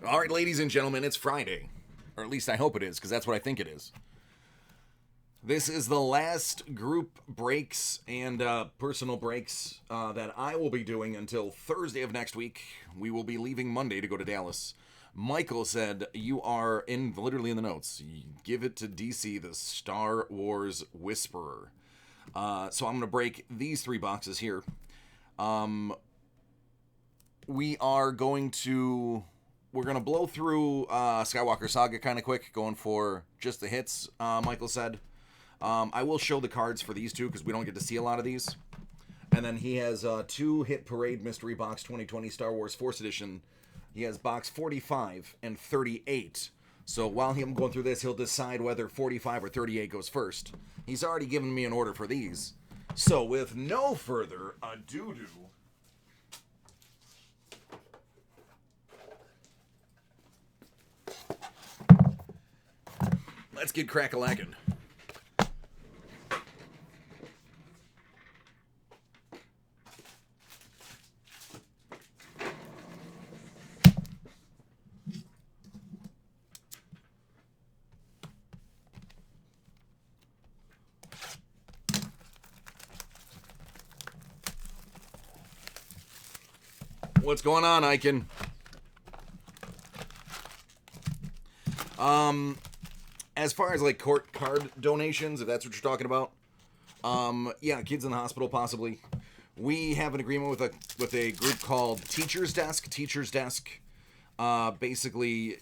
All right, ladies and gentlemen, it's Friday. Or at least I hope it is, because that's what I think it is. This is the last group breaks and personal breaks that I will be doing until Thursday of next week. We will be leaving Monday to go to Dallas. Michael said, you are literally in the notes. Give it to DC, the Star Wars Whisperer. So I'm going to break these three boxes here. We're going to blow through Skywalker Saga kind of quick, going for just the hits, Michael said. I will show the cards for these two because we don't get to see a lot of these. And then he has two Hit Parade Mystery Box 2020 Star Wars Force Edition. He has box 45 and 38. So while I'm going through this, he'll decide whether 45 or 38 goes first. He's already given me an order for these. So with no further ado, let's get crack-a-lackin'. What's going on, Iken? As far as like court card donations, if that's what you're talking about, yeah, kids in the hospital possibly. We have an agreement with a group called Teachers Desk. Teachers Desk basically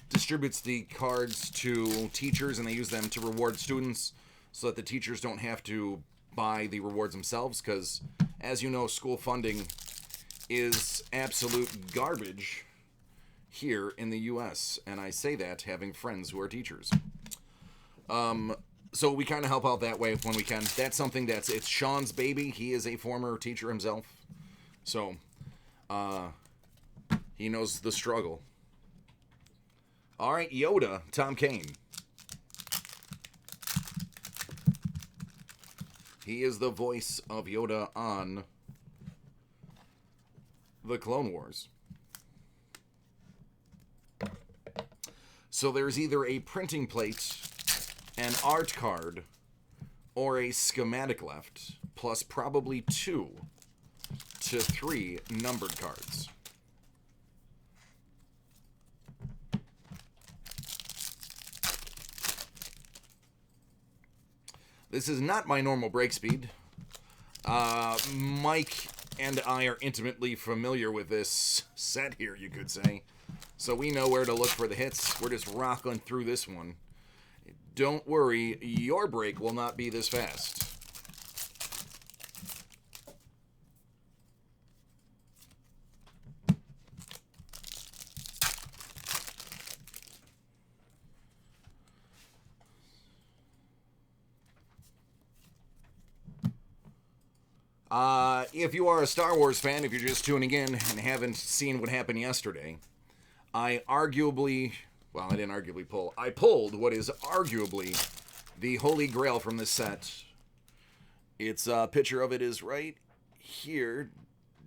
distributes the cards to teachers, and they use them to reward students, so that the teachers don't have to buy the rewards themselves. Because, as you know, school funding is absolute garbage here in the U.S., and I say that having friends who are teachers. So we kind of help out that way when we can. That's something it's Sean's baby. He is a former teacher himself, so he knows the struggle. All right, Yoda, Tom Kane. He is the voice of Yoda on the Clone Wars. So there's either a printing plate, an art card, or a schematic left, plus probably 2 to 3 numbered cards. This is not my normal break speed. Mike and I are intimately familiar with this set here, you could say. So we know where to look for the hits. We're just rocking through this one. Don't worry, your break will not be this fast. If you are a Star Wars fan, if you're just tuning in and haven't seen what happened yesterday, I didn't arguably pull. I pulled what is arguably the holy grail from this set. Its picture of it is right here,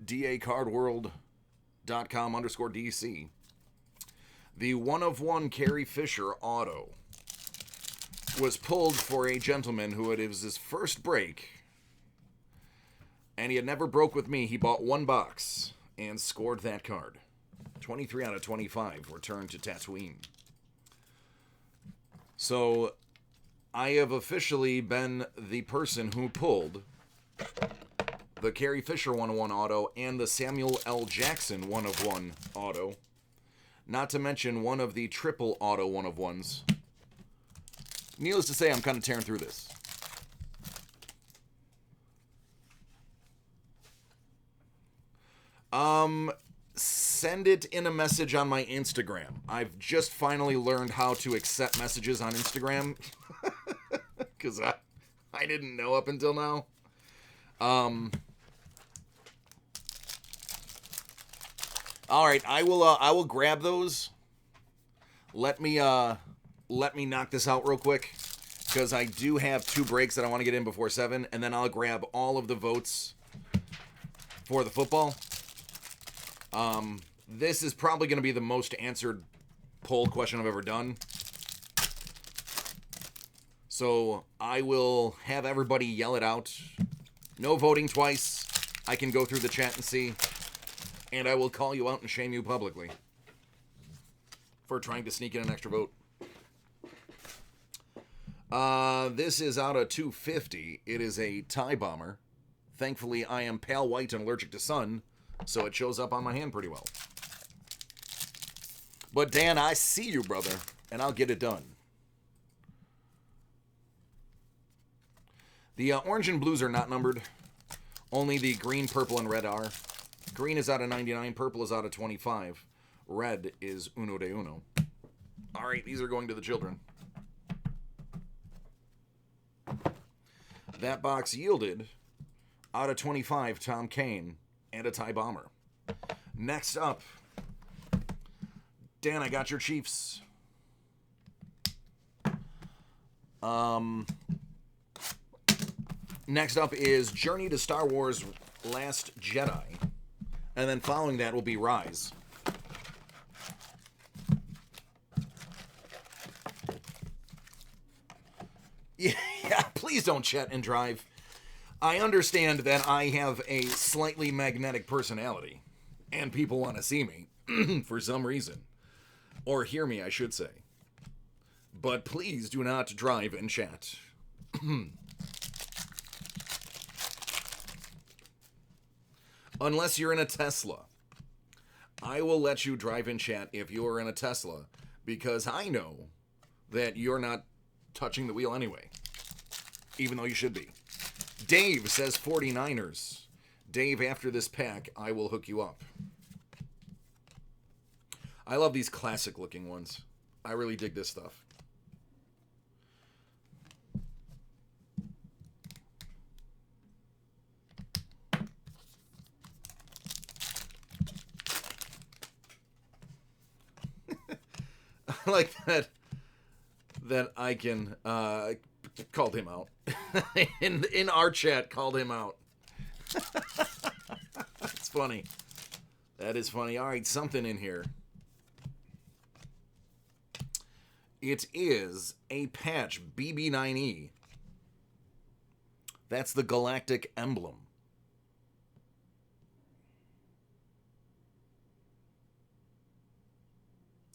dacardworld.com_DC. The 1/1 Carrie Fisher auto was pulled for a gentleman who it was his first break, and he had never broke with me. He bought one box and scored that card. 23 out of 25 returned to Tatooine. So I have officially been the person who pulled the Carrie Fisher 1/1 auto and the Samuel L. Jackson 1/1 auto. Not to mention one of the triple auto 1/1s. Needless to say, I'm kind of tearing through this. Send it in a message on my Instagram. I've just finally learned how to accept messages on Instagram. Because I didn't know up until now. Alright, I will grab those. Let me knock this out real quick. Because I do have 2 breaks that I want to get in before 7. And then I'll grab all of the votes for the football. This is probably going to be the most answered poll question I've ever done. So I will have everybody yell it out. No voting twice. I can go through the chat and see. And I will call you out and shame you publicly for trying to sneak in an extra vote. This is out of 250. It is a tie bomber. Thankfully, I am pale white and allergic to sun, so it shows up on my hand pretty well. But Dan, I see you, brother, and I'll get it done. The orange and blues are not numbered. Only the green, purple, and red are. Green is out of 99. Purple is out of 25. Red is uno de uno. All right, these are going to the children. That box yielded out of 25, Tom Kane, and a tie bomber. Next up, Dan, I got your Chiefs. Next up is Journey to Star Wars Last Jedi. And then following that will be Rise. Yeah, please don't chat and drive. I understand that I have a slightly magnetic personality, and people want to see me for some reason. Or hear me, I should say. But please do not drive and chat. Unless you're in a Tesla. I will let you drive and chat if you're in a Tesla, because I know that you're not touching the wheel anyway. Even though you should be. Dave says 49ers. Dave, after this pack, I will hook you up. I love these classic looking ones. I really dig this stuff. I like that I can called him out. in our chat, called him out. It's funny. That is funny. All right, something in here. It is a patch, BB9E. That's the galactic emblem.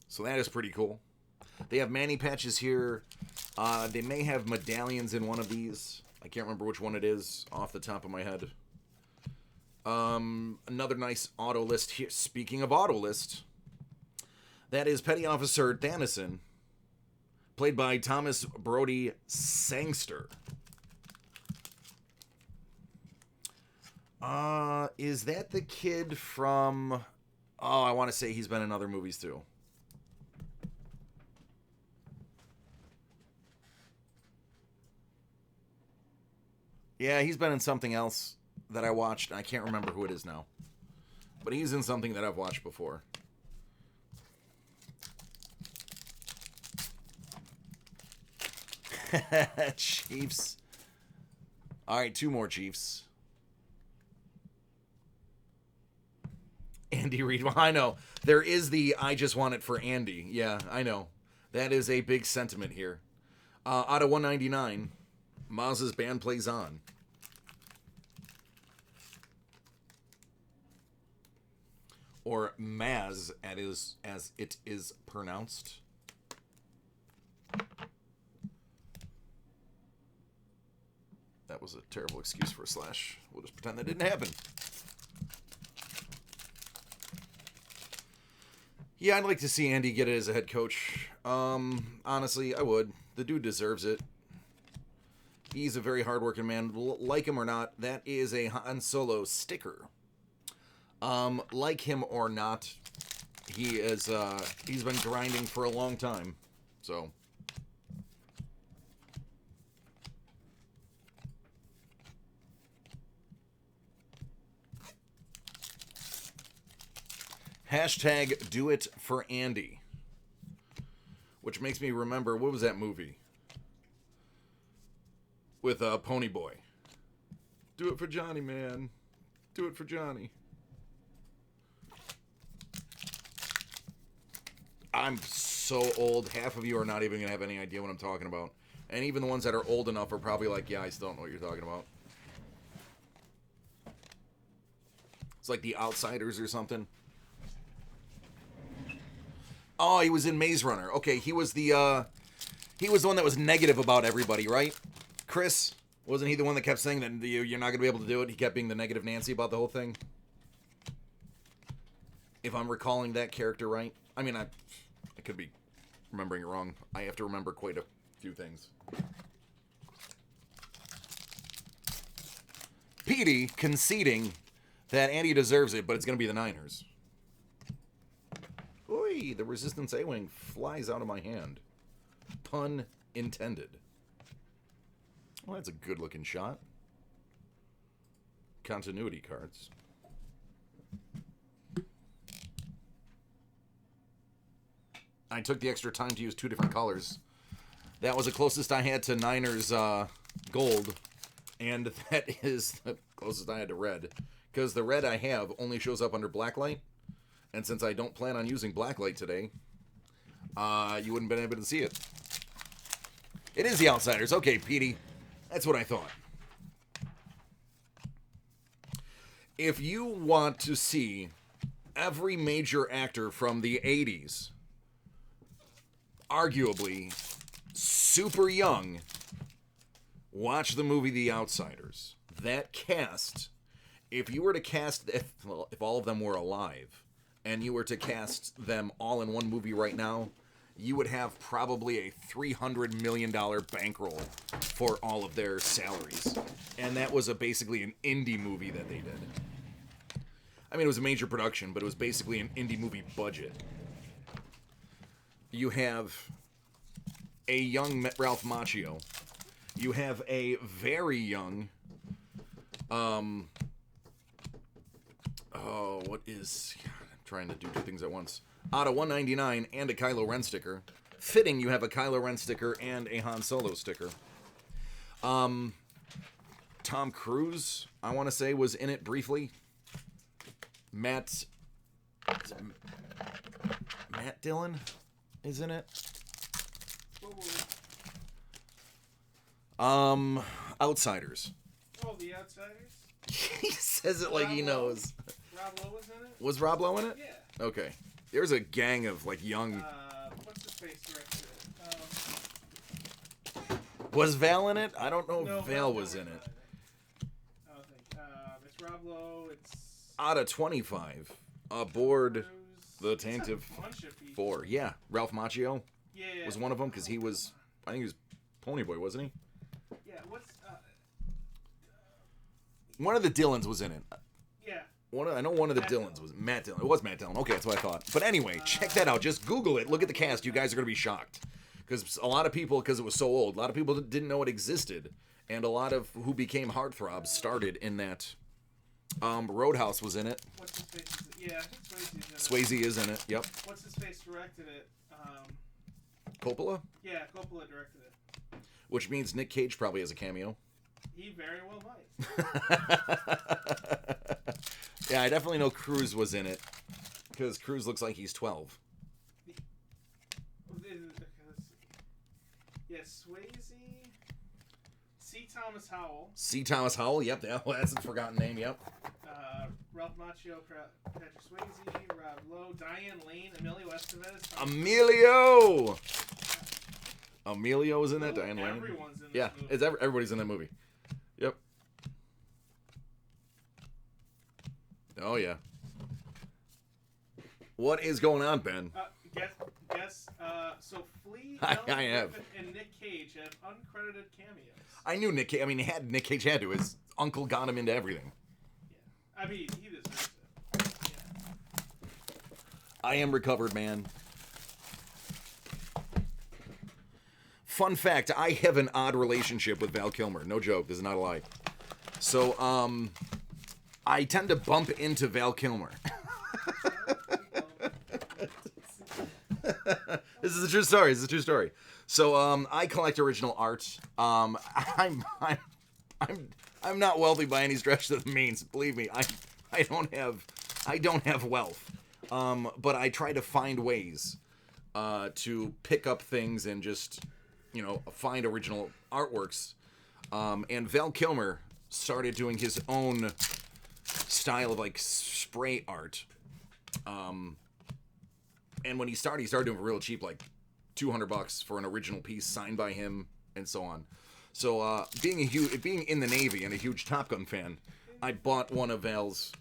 So that is pretty cool. They have Manny patches here. They may have medallions in one of these. I can't remember which one it is off the top of my head. Another nice auto list here. Speaking of auto list, that is Petty Officer Dannison, played by Thomas Brody Sangster. Is that the kid from... Oh, I want to say he's been in other movies too. Yeah, he's been in something else that I watched. I can't remember who it is now. But he's in something that I've watched before. Chiefs. All right, two more Chiefs. Andy Reid. Well, I know. There is the I just want it for Andy. Yeah, I know. That is a big sentiment here. Out of 199, Maz's band plays on. Or Maz, as it is pronounced. That was a terrible excuse for a slash. We'll just pretend that didn't happen. Yeah, I'd like to see Andy get it as a head coach. Honestly, I would. The dude deserves it. He's a very hardworking man. Like him or not, that is a Han Solo sticker. Like him or not, he is, he's been grinding for a long time. So. Hashtag do it for Andy. Which makes me remember, what was that movie? With Pony Boy. Do it for Johnny, man. Do it for Johnny. I'm so old. Half of you are not even going to have any idea what I'm talking about. And even the ones that are old enough are probably like, yeah, I still don't know what you're talking about. It's like The Outsiders or something. Oh, he was in Maze Runner. Okay, he was the one that was negative about everybody, right? Chris? Wasn't he the one that kept saying that you're not going to be able to do it? He kept being the negative Nancy about the whole thing? If I'm recalling that character right. I mean, I could be remembering it wrong. I have to remember quite a few things. Petey conceding that Andy deserves it, but it's going to be the Niners. Oi, the Resistance A-Wing flies out of my hand. Pun intended. Well, that's a good-looking shot. Continuity cards. I took the extra time to use 2 different colors. That was the closest I had to Niners gold, and that is the closest I had to red. Because the red I have only shows up under blacklight, and since I don't plan on using blacklight today, you wouldn't have been able to see it. It is The Outsiders. Okay, Petey. That's what I thought. If you want to see every major actor from the 80s, arguably super young, watch the movie The Outsiders. That cast, if you were to cast, if all of them were alive, and you were to cast them all in one movie right now, you would have probably a $300 million bankroll for all of their salaries. And that was basically an indie movie that they did. I mean, it was a major production, but it was basically an indie movie budget. You have a young Ralph Macchio. You have a very young, I'm trying to do 2 things at once. Out of 199 and a Kylo Ren sticker. Fitting, you have a Kylo Ren sticker and a Han Solo sticker. Tom Cruise, I want to say, was in it briefly. Matt Dillon is in it. Outsiders. Oh, The Outsiders? He says it like he knows. Rob Lowe was in it? Was Rob Lowe in it? Yeah. Okay. There's a gang of, like, young... What's his face directed it? Was Val in it? I don't know No, if Val was in it. I don't think. It's Rob Lowe, it's... Out of 25. Aboard Cruise. the Tantive It's a bunch of people. 4. Yeah. Ralph Macchio Yeah. was one of them, because he was... I think he was Ponyboy, wasn't he? Yeah, what's... One of the Dillons was in it. yeah. I know one of the Matt Dillons Dillon. was Matt Dillon. It was Matt Dillon. Okay, that's what I thought. But anyway, check that out. Just Google it. Look at the cast. You guys are going to be shocked. Because a lot of people, because it was so old, a lot of people didn't know it existed. And a lot of who became heartthrobs started in that. Roadhouse was in it. What's his face? Yeah, I think Swayze's in it. Swayze is in it. Yep. What's his face directed it? Coppola? Yeah, Coppola directed it. Which means Nick Cage probably has a cameo. He very well might. Yeah, I definitely know Cruise was in it. Because Cruise looks like he's 12. Yeah, Swayze. C. Thomas Howell. C. Thomas Howell, yep, that's a forgotten name, yep. Ralph Macchio, Patrick Swayze, Rob Lowe, Diane Lane, Emilio Estevez. Emilio was in that, Diane Lane. Everyone's in this yeah, movie. it's everybody's in that movie. Yep. Oh, yeah. What is going on, Ben? Guess. So Flea, I Mel have. Gibson, and Nick Cage have uncredited cameos. I knew Nick Cage. I mean, Nick Cage had to. His uncle got him into everything. Yeah. I mean, he deserves it. Yeah. I am recovered, man. Fun fact, I have an odd relationship with Val Kilmer. No joke, this is not a lie. So, I tend to bump into Val Kilmer. This is a true story. So, I collect original art. I'm not wealthy by any stretch of the means. Believe me, I don't have wealth. But I try to find ways to pick up things and just, find original artworks. And Val Kilmer started doing his own style of like spray art. And when he started doing it real cheap, like $200 for an original piece signed by him and so on. So being in the Navy and a huge Top Gun fan, I bought one of Val's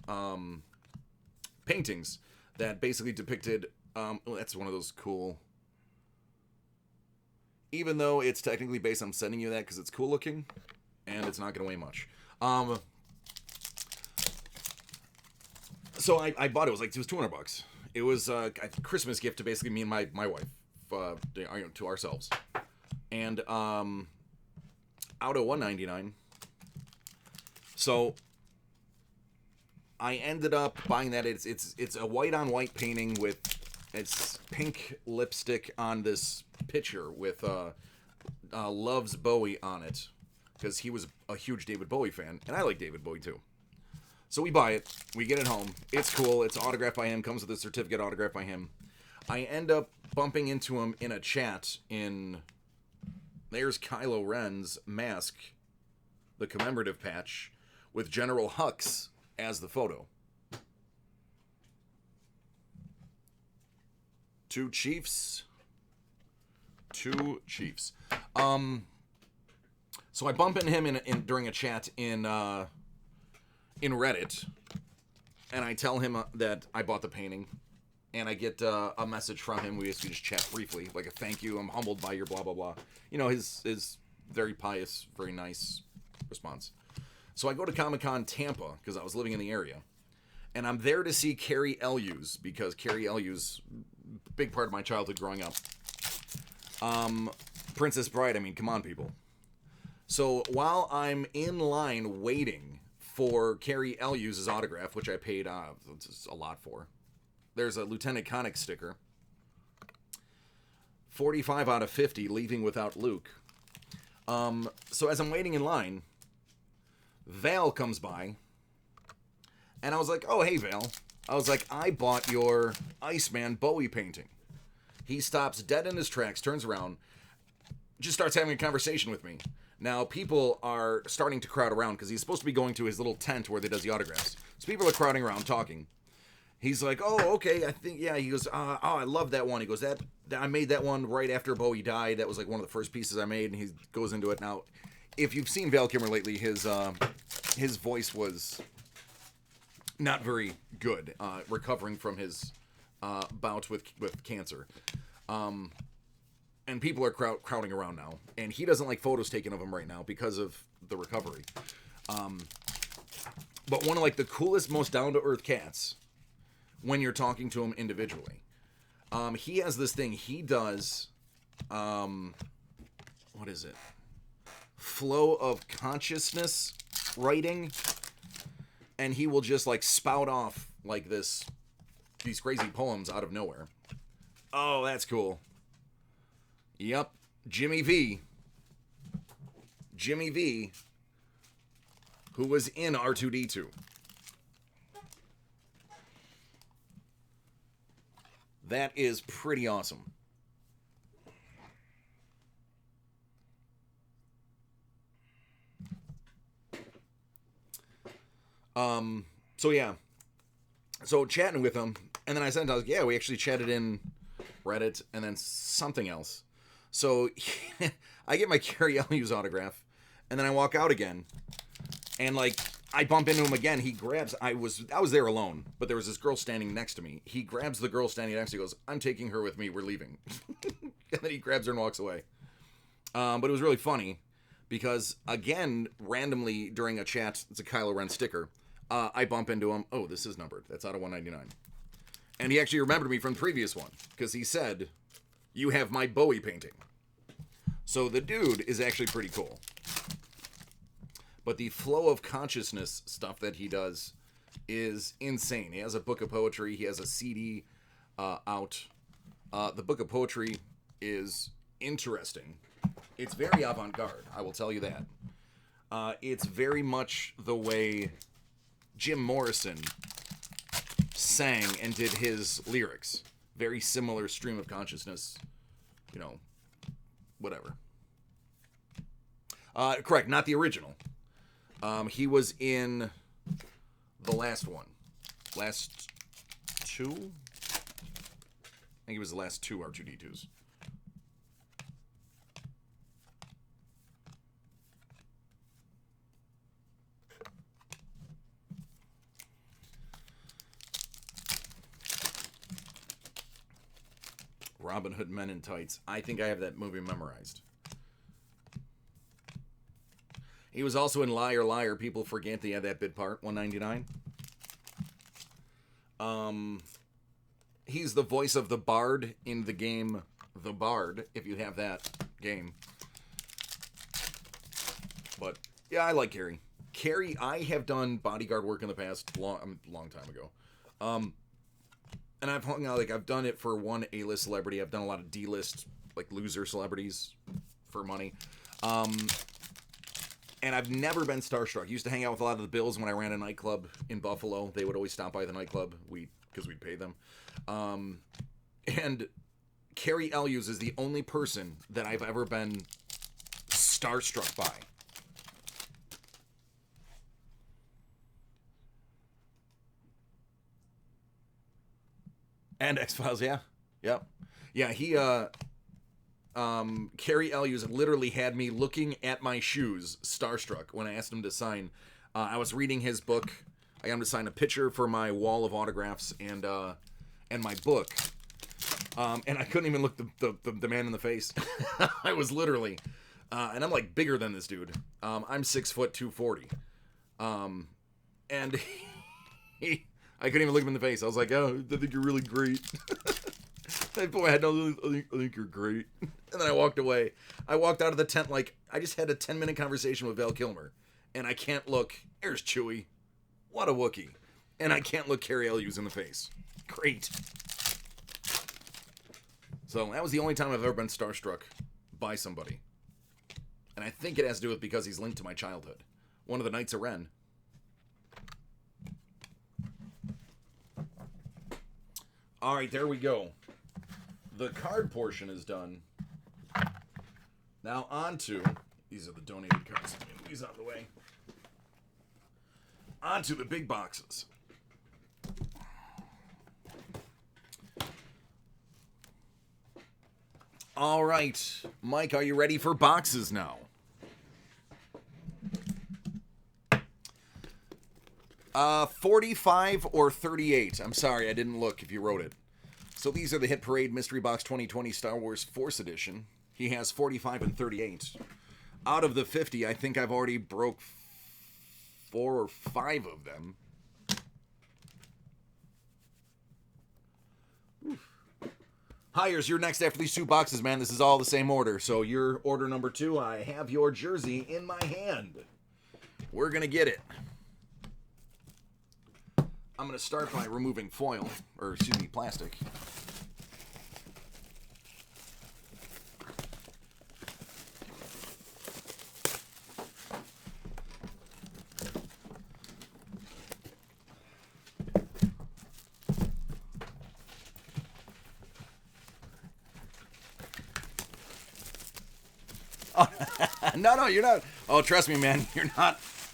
paintings that basically depicted. That's one of those cool. Even though it's technically based, I'm sending you that because it's cool looking, and it's not going to weigh much. So I bought it. It was $200. It was a Christmas gift to basically me and my wife, to ourselves, and out of $199. So I ended up buying that. It's a white on white painting with it's pink lipstick on this picture with loves Bowie on it because he was a huge David Bowie fan, and I like David Bowie too. So we buy it, we get it home. It's cool. It's autographed by him. Comes with a certificate autographed by him. I end up bumping into him in a chat in. There's Kylo Ren's mask, the commemorative patch, with General Hux as the photo. Two chiefs. So I bump into him in during a chat in Reddit, and I tell him that I bought the painting, and I get a message from him. We just chat briefly, like a thank you. I'm humbled by your blah blah blah. His very pious, very nice response. So I go to Comic-Con Tampa because I was living in the area, and I'm there to see Carrie Elwes because Carrie Elwes, big part of my childhood growing up. Princess Bride. I mean, come on, people. So while I'm in line waiting for Carrie Elwes' autograph, which I paid a lot for, there's a Lieutenant Conic sticker. 45 out of 50, leaving without Luke. So as I'm waiting in line, Val comes by, and I was like, oh, hey, Val. I was like, I bought your Iceman Bowie painting. He stops dead in his tracks, turns around, just starts having a conversation with me. Now, people are starting to crowd around because he's supposed to be going to his little tent where they does the autographs. So people are crowding around talking. He's like, oh, okay, I think, yeah. He goes, oh, I love that one. He goes, that I made that one right after Bowie died. That was like one of the first pieces I made, and he goes into it. Now, if you've seen Val Kilmer lately, his voice was not very good, recovering from his bout with cancer. And people are crowding around now. And he doesn't like photos taken of him right now because of the recovery. But one of like the coolest, most down-to-earth cats when you're talking to him individually. He has this thing. He does, what is it? Flow of consciousness writing. And he will just like spout off like these crazy poems out of nowhere. Oh, that's cool. Yep, Jimmy V, who was in R2-D2. That is pretty awesome. So yeah. So chatting with him, and then I was like, yeah, we actually chatted in Reddit and then something else. So I get my Carrie Elwes autograph, and then I walk out again, and like I bump into him again. He grabs. I was there alone, but there was this girl standing next to me. He grabs the girl standing next to me. He goes, "I'm taking her with me. We're leaving." And then he grabs her and walks away. But it was really funny because again, randomly during a chat, it's a Kylo Ren sticker. I bump into him. Oh, this is numbered. That's out of 199. And he actually remembered me from the previous one because he said, "You have my Bowie painting." So the dude is actually pretty cool. But the flow of consciousness stuff that he does is insane. He has a book of poetry. He has a CD out. The book of poetry is interesting. It's very avant-garde, I will tell you that. It's very much the way Jim Morrison sang and did his lyrics. very similar stream of consciousness, you know, whatever. Correct, not the original. He was in the last one. Last two? I think it was the last two R2-D2s. Robin Hood Men in Tights. I think I have that movie memorized. He was also in Liar Liar. People forget he had that bit part. 199. He's the voice of the Bard in the game The Bard, if you have that game. But yeah, I like Carrie. Carrie, I have done bodyguard work in the past, long time ago. And I've hung out, like, I've done it for one A-list celebrity. I've done a lot of D-list, like, loser celebrities for money. And I've never been starstruck. I used to hang out with a lot of the Bills when I ran a nightclub in Buffalo. They would always stop by the nightclub because we'd pay them. And Carrie Elwes is the only person that I've ever been starstruck by. And X-Files, yeah. Yep. Yeah, he, Carrie Elwes literally had me looking at my shoes, starstruck, when I asked him to sign. I was reading his book. I got him to sign a picture for my wall of autographs and my book. And I couldn't even look the man in the face. I was literally, and I'm like bigger than this dude. I'm 6 foot 240. And I couldn't even look him in the face. I was like, oh, I think you're really great. I put my head down, I think you're great. And then I walked away. I walked out of the tent like, I just had a 10-minute conversation with Val Kilmer. And I can't look, there's Chewie. What a Wookiee. And I can't look Carrie Elwes in the face. Great. So that was the only time I've ever been starstruck by somebody. And I think it has to do with because he's linked to my childhood. One of the Knights of Ren. All right, there we go. The card portion is done. Now on to, these are the donated cards. Move these out of the way. On to the big boxes. All right, Mike, are you ready for boxes now? 45 or 38. I'm sorry, I didn't look if you wrote it. So these are the Hit Parade Mystery Box 2020 Star Wars Force Edition. He has 45 and 38. Out of the 50, I think I've already broke 4 or 5 of them. Oof. Hires, you're next after these 2 boxes, man. This is all the same order. So your order number 2, I have your jersey in my hand. We're going to get it. I'm going to start by removing foil, or excuse me, plastic. No, you're not. Oh, trust me, man.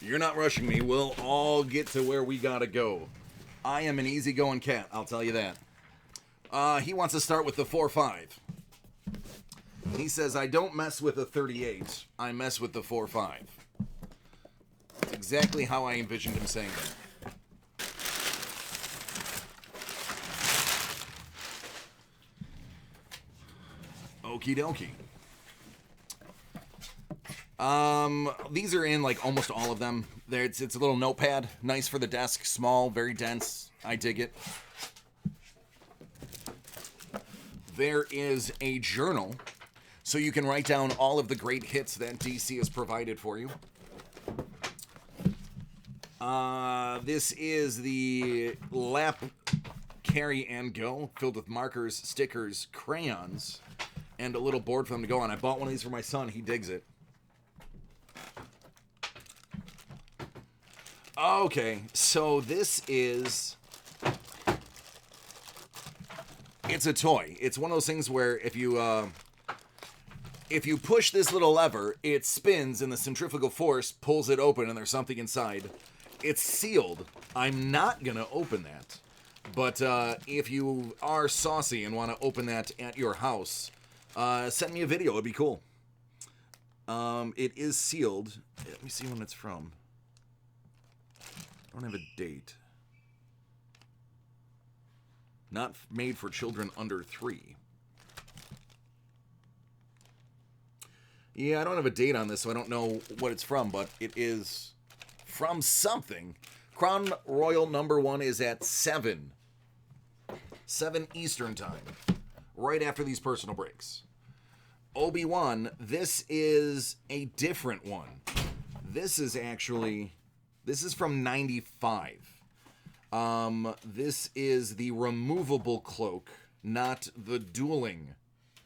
You're not rushing me. We'll all get to where we gotta go. I am an easygoing cat, I'll tell you that. He wants to start with the 4-5. He says, I don't mess with a 38. I mess with the 4-5. That's exactly how I envisioned him saying that. Okie dokie. These are in like almost all of them. It's a little notepad, nice for the desk, small, very dense. I dig it. There is a journal, so you can write down all of the great hits that DC has provided for you. This is the Lap Carry and Go, filled with markers, stickers, crayons, and a little board for them to go on. I bought one of these for my son. He digs it. Okay, so this is It's a toy. It's one of those things where if you push this little lever, it spins and the centrifugal force pulls it open and there's something inside. It's sealed. I'm not going to open that. But if you are saucy and want to open that at your house, send me a video. It'd be cool. It is sealed. Let me see when it's from. I don't have a date. Not made for children under 3. Yeah, I don't have a date on this, so I don't know what it's from, but it is from something. Crown Royal number 1 is at 7 Eastern time, right after these personal breaks. Obi-Wan, this is a different one. This is from 95. This is the removable cloak, not the dueling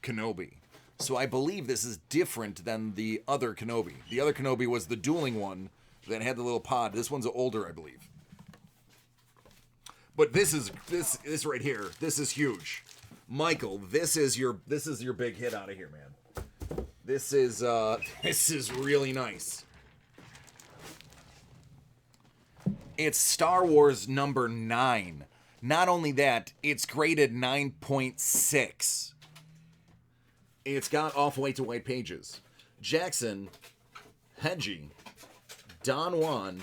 Kenobi. So I believe this is different than the other Kenobi. The other Kenobi was the dueling one that had the little pod. This one's older, I believe. But this right here. This is huge. Michael, this is your big hit out of here, man. This is really nice. It's Star Wars number 9. Not only that, it's graded 9.6. It's got off-white to white pages. Jackson, Hedgie, Don Juan,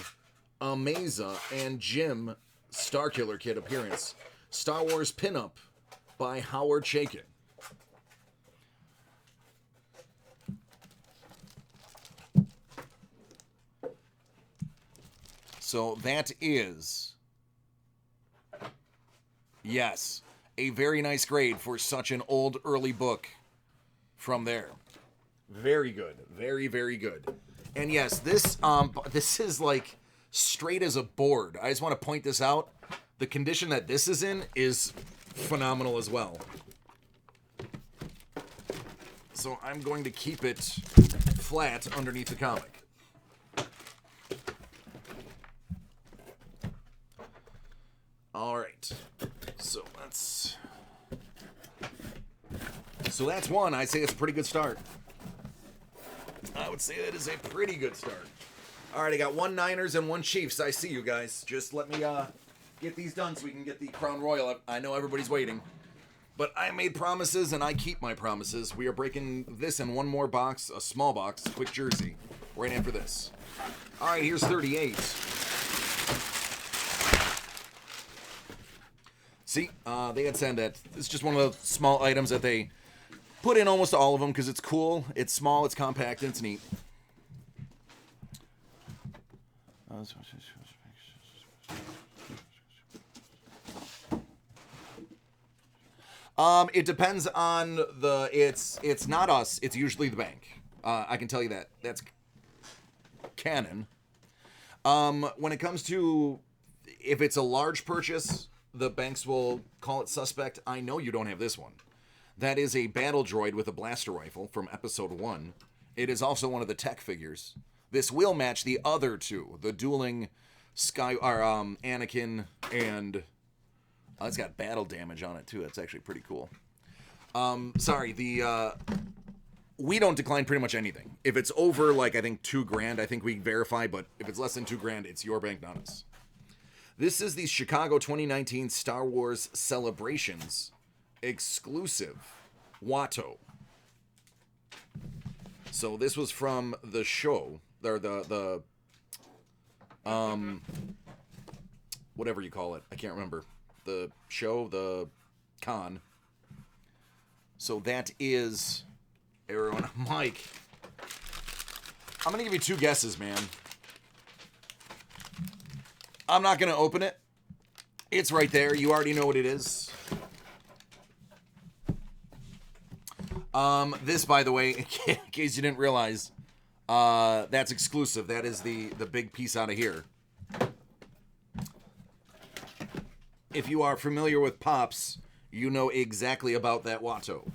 Ameza, and Jim Starkiller Kid appearance. Star Wars pinup by Howard Chaykin. So that is, yes, a very nice grade for such an old early book from there. Very good. Very, very good. And yes, this is like straight as a board. I just want to point this out. The condition that this is in is phenomenal as well. So I'm going to keep it flat underneath the comic. All right. So that's one. I say it's a pretty good start. I would say that is a pretty good start. All right, I got 1 Niners and 1 Chiefs. I see you guys. Just let me get these done so we can get the Crown Royal. I know everybody's waiting. But I made promises and I keep my promises. We are breaking this in one more box, a small box, quick jersey, right after this. All right, here's 38. See, they had said that it's just one of the small items that they put in almost all of them because it's cool, it's small, it's compact, and it's neat. It depends on the. It's not us. It's usually the bank. I can tell you that. That's canon. When it comes to if it's a large purchase, the banks will call it suspect. I know you don't have this one. That is a battle droid with a blaster rifle from Episode 1. It is also one of the tech figures. This will match the other two, the dueling Anakin and. It's got battle damage on it too. That's actually pretty cool. We don't decline pretty much anything. If it's over like I think $2,000, I think we verify. But if it's less than $2,000, it's your bank, not us. This is the Chicago 2019 Star Wars Celebrations exclusive Watto. So this was from the show, or the whatever you call it. I can't remember. The show, the con. So that is everyone. Mike, I'm going to give you 2 guesses, man. I'm not going to open it. It's right there. You already know what it is. This, by the way, in case you didn't realize, that's exclusive. That is the big piece out of here. If you are familiar with Pops, you know exactly about that Watto.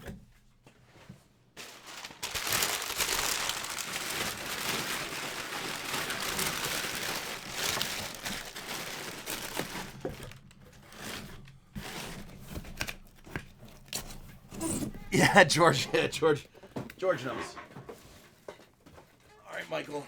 Yeah, George. Yeah, George. George knows. All right, Michael.